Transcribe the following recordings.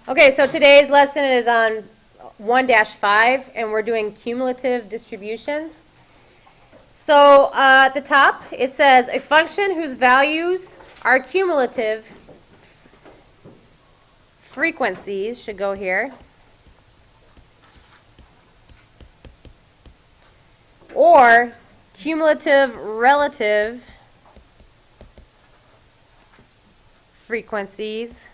Okay, so today's lesson is on 1-5, and we're doing cumulative distributions. So at the top, it says a function whose values are cumulative frequencies should go here, or cumulative relative frequencies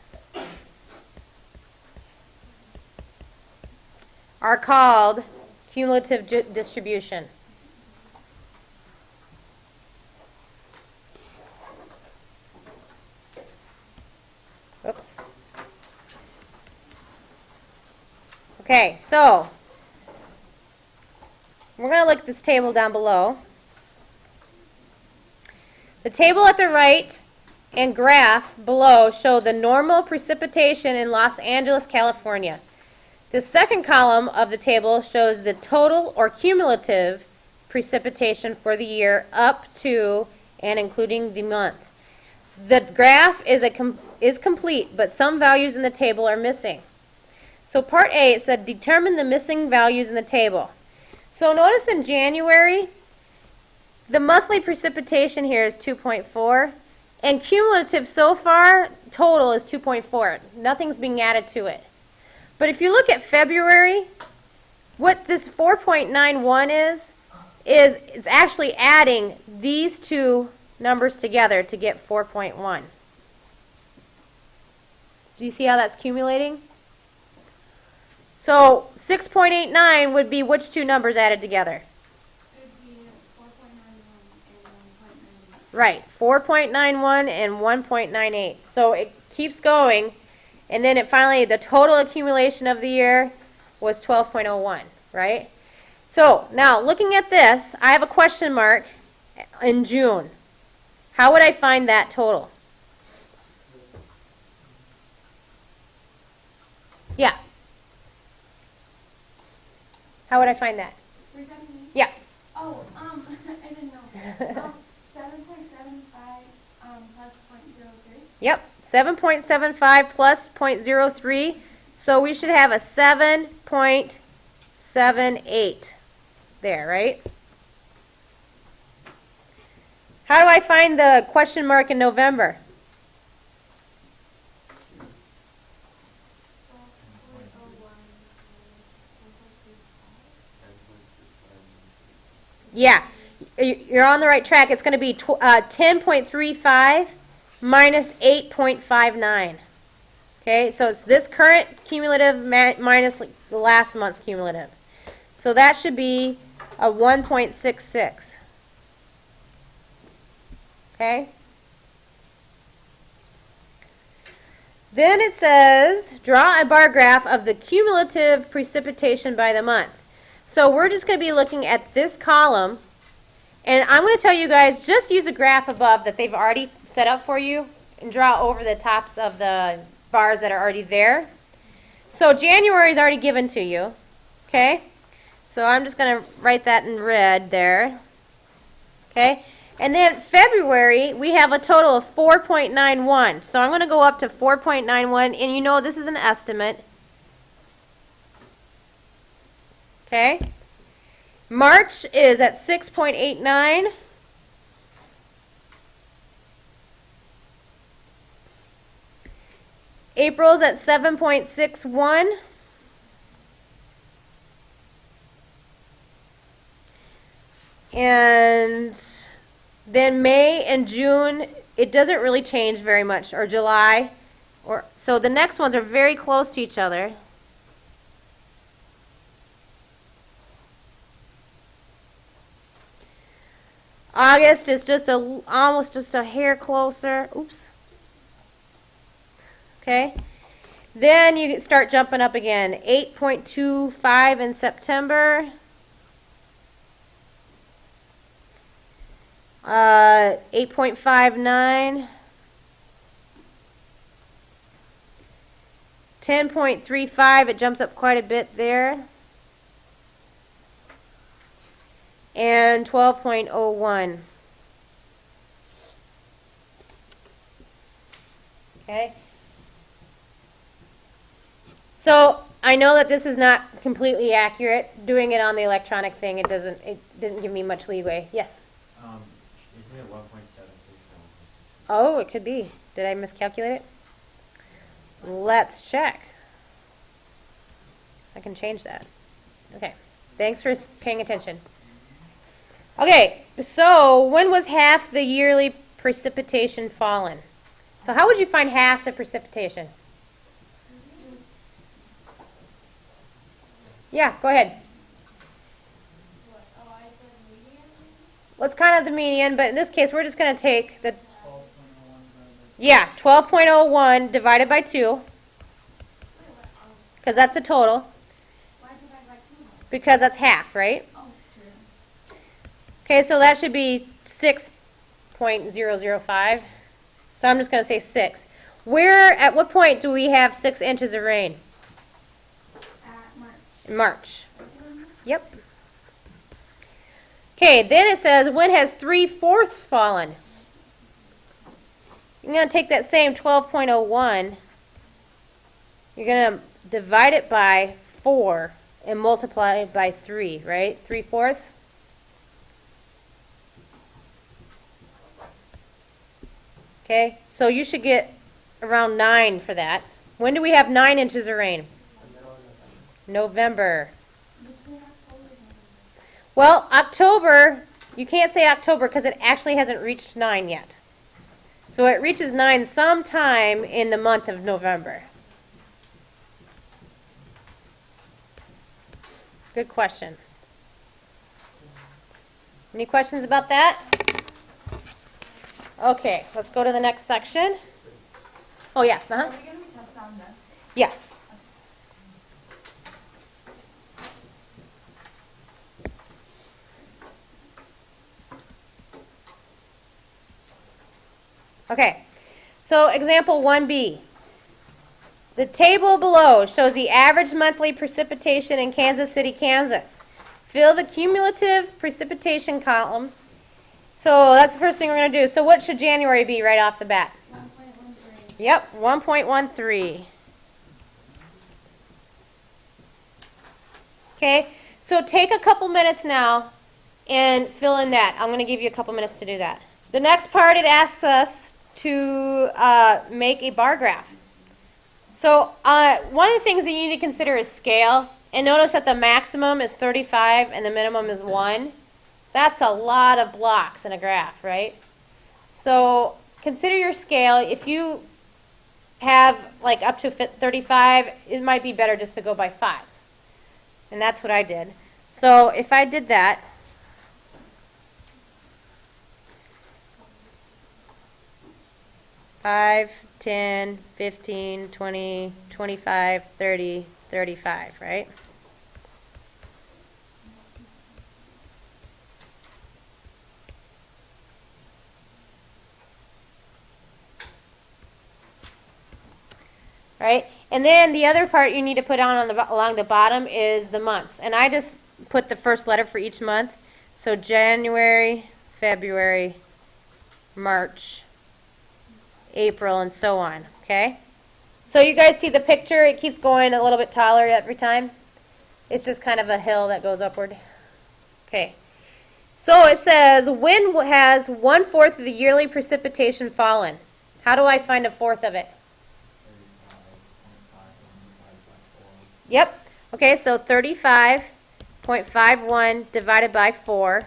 are called cumulative distribution. Oops. Okay, so we're going to look at this table down below. The table at the right and graph below show the normal precipitation in Los Angeles, California. The second column of the table shows the total or cumulative precipitation for the year up to and including the month. The graph is complete, but some values in the table are missing. So part A, it said determine the missing values in the table. So notice in January, the monthly precipitation here is 2.4, and cumulative so far, total is 2.4. Nothing's being added to it. But if you look at February, what this 4.91 is it's actually adding these two numbers together to get 4.1. Do you see how that's accumulating? So 6.89 would be which two numbers added together? It would be 4.91 and 1.98. Right, 4.91 and 1.98. So it keeps going, and then it finally, the total accumulation of the year was 12.01, right? So now looking at this, I have a question mark in June. How would I find that total? Yeah. How would I find that? Were you talking to me? Yeah. Oh, I didn't know. 7.75 plus 0.03. Yep, 7.75 plus 0.03. So we should have a 7.78 there, right? How do I find the question mark in November? Yeah, you're on the right track. It's going to be 10.35 minus 8.59. Okay, so it's this current cumulative minus the last month's cumulative. So that should be a 1.66. Okay? Then it says, draw a bar graph of the cumulative precipitation by the month. So we're just going to be looking at this column, and I'm going to tell you guys, just use the graph above that they've already set up for you and draw over the tops of the bars that are already there. So January is already given to you, okay? So I'm just going to write that in red there, okay? And then February, we have a total of 4.91. So I'm going to go up to 4.91, and you know this is an estimate. Okay? March is at 6.89. April's at 7.61. And then May and June, it doesn't really change very much, or July. So the next ones are very close to each other. August is just almost just a hair closer. Oops. Okay. Then you start jumping up again. 8.25 in September. 8.59. 10.35, it jumps up quite a bit there. And 12.01. Okay. So I know that this is not completely accurate. Doing it on the electronic thing, it didn't give me much leeway. Yes? Isn't it 1.76 and 1.6? Oh, it could be. Did I miscalculate it? Let's check. I can change that. Okay. Thanks for paying attention. Okay, so when was half the yearly precipitation fallen? So how would you find half the precipitation? Yeah, go ahead. What? Oh, I said median? Well, it's kind of the median, but in this case, we're just going to take the, 12.01 yeah, 12.01 divided by 2, Wait, what? because that's the total, Why divide by 2? because that's half, right? Oh, true. Okay, so that should be 6.005. So I'm just going to say 6. At what point do we have 6 inches of rain? At March. In March. Yep. Okay, then it says, when has 3/4 fallen? You're going to take that same 12.01, you're going to divide it by 4 and multiply it by 3, right? 3/4. Okay, so you should get around 9 for that. When do we have 9 inches of rain? November. Between October and November. Well, October, you can't say October because it actually hasn't reached 9 yet. So it reaches 9 sometime in the month of November. Good question. Any questions about that? Okay, let's go to the next section. Oh, yeah. Are we going to be tested on this? Yes. Okay, so example 1B. The table below shows the average monthly precipitation in Kansas City, Kansas. Fill the cumulative precipitation column. So that's the first thing we're going to do. So what should January be right off the bat? 1.13. Yep, 1.13. Okay, so take a couple minutes now and fill in that. I'm going to give you a couple minutes to do that. The next part, it asks us to make a bar graph. So one of the things that you need to consider is scale. And notice that the maximum is 35 and the minimum is 1. That's a lot of blocks in a graph, right? So consider your scale. If you have like up to 35, it might be better just to go by 5s. And that's what I did. So if I did that, five, 10, 15, 20, 25, 30, 35, right? Right? And then the other part you need to put on along the bottom is the months. And I just put the first letter for each month. So January, February, March, April, and so on. Okay? So you guys see the picture? It keeps going a little bit taller every time. It's just kind of a hill that goes upward. Okay. So it says, when has 1/4 of the yearly precipitation fallen? How do I find 1/4 of it? Yep. Okay, so 35.51 divided by 4.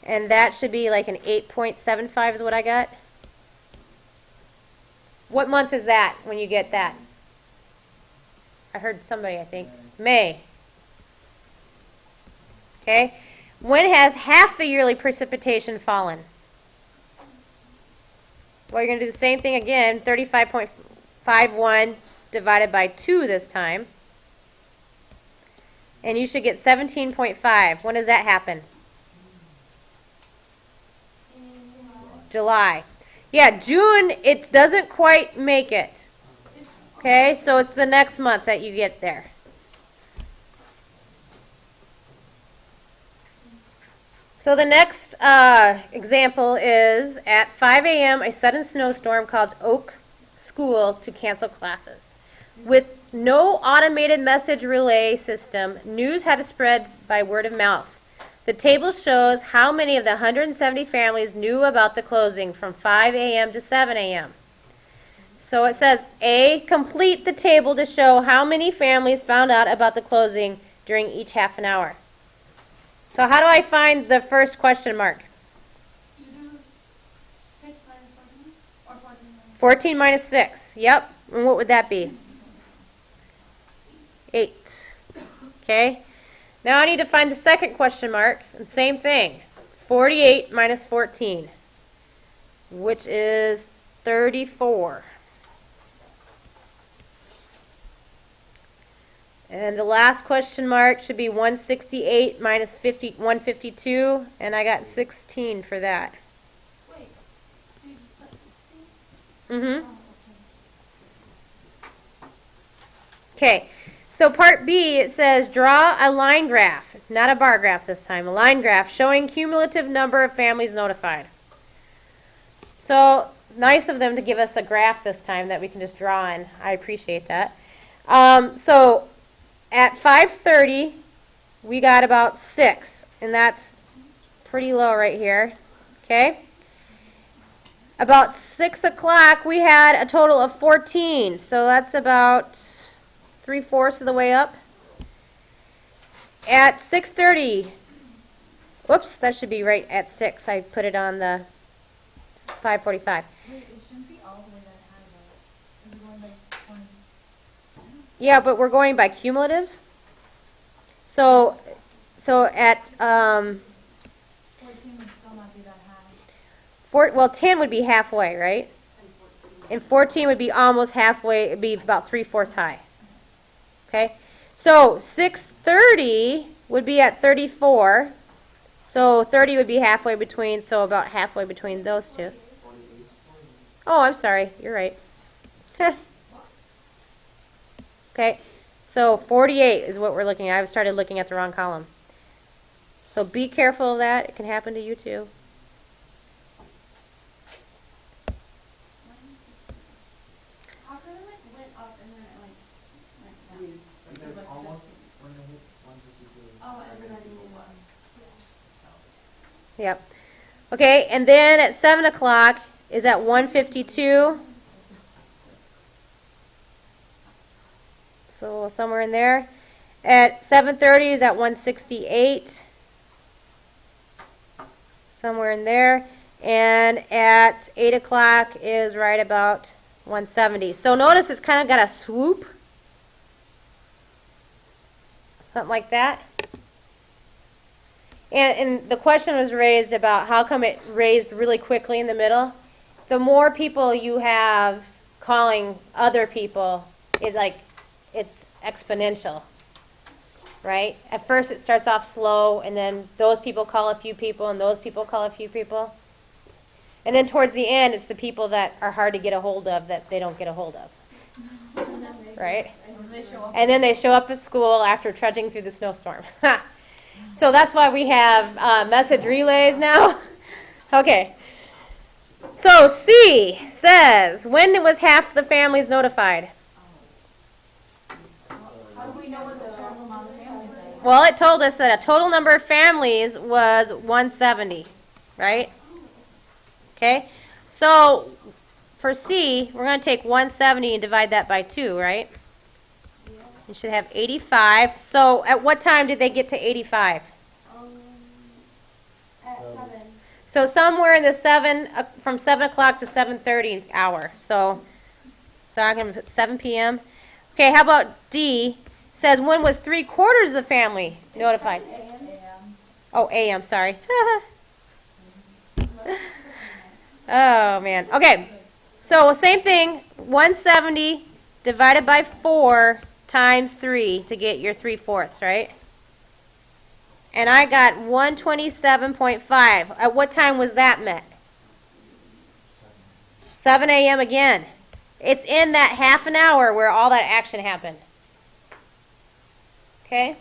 And that should be like an 8.75 is what I got. What month is that when you get that? I heard somebody, I think. May. Okay. When has half the yearly precipitation fallen? Well, you're going to do the same thing again. 35.51 divided by 2 this time. And you should get 17.5. When does that happen? July. Yeah, June, it doesn't quite make it. Okay, so it's the next month that you get there. So the next example is, at 5 a.m., a sudden snowstorm caused Oak School to cancel classes. With no automated message relay system, news had to spread by word of mouth. The table shows how many of the 170 families knew about the closing from 5 a.m. to 7 a.m. So it says, A, complete the table to show how many families found out about the closing during each half an hour. So how do I find the first question mark? You do 6 minus 14 or 14 minus 14 minus 6. Yep. And what would that be? 8. Okay. Now I need to find the second question mark. And same thing. 48 minus 14, which is 34. And the last question mark should be 168 minus 152, and I got 16 for that. Wait. So you put 16? Mm-hmm. Oh, Okay, so part B, it says draw a line graph, not a bar graph this time, a line graph showing cumulative number of families notified. So nice of them to give us a graph this time that we can just draw in. I appreciate that. So at 5:30, we got about 6, and that's pretty low right here. Okay. About 6 o'clock, we had a total of 14, so that's about 3/4 of the way up. At 6:30, whoops, that should be right at 6. I put it on the 5:45. Wait, it shouldn't be all the way that high though. It's going like 20. Yeah, but we're going by cumulative. So at 14 would still not be that high. 10 would be halfway, right? And 14 would be almost halfway. It'd be about 3/4 high. Okay, so 6:30 would be at 34. So 30 would be halfway between. So about halfway between those two. Oh, I'm sorry. You're right. Okay, so 48 is what we're looking at. I started looking at the wrong column. So be careful of that. It can happen to you too. How come it like went up and then it like went down? Because almost when they hit 152. Oh, everybody knew one. Yep. Okay, and then at 7 o'clock is at 152. So somewhere in there. At 7:30 is at 168. Somewhere in there. And at 8 o'clock is right about 170. So notice it's kind of got a swoop. Something like that. And the question was raised about how come it raised really quickly in the middle. The more people you have calling other people, it's exponential, right? At first it starts off slow, and then those people call a few people, and those people call a few people. And then towards the end, it's the people that are hard to get a hold of that they don't get a hold of, right? And then they show up at school after trudging through the snowstorm. So that's why we have message relays now. Okay. So C says, when was half the families notified? How do we know what the total amount of families is? Well, it told us that a total number of families was 170, right? Okay. So for C, we're going to take 170 and divide that by 2, right? You should have 85. So at what time did they get to 85? At 7. So somewhere in the from 7 o'clock to 7:30 hour. So I'm going to put 7 p.m. Okay, how about D? Says when was 3/4 of the family notified? Oh, a.m., sorry. Oh, man. Okay, so same thing. 170 divided by 4 times 3 to get your 3/4, right? And I got 127.5. At what time was that met? 7 a.m. again. It's in that half an hour where all that action happened. Okay?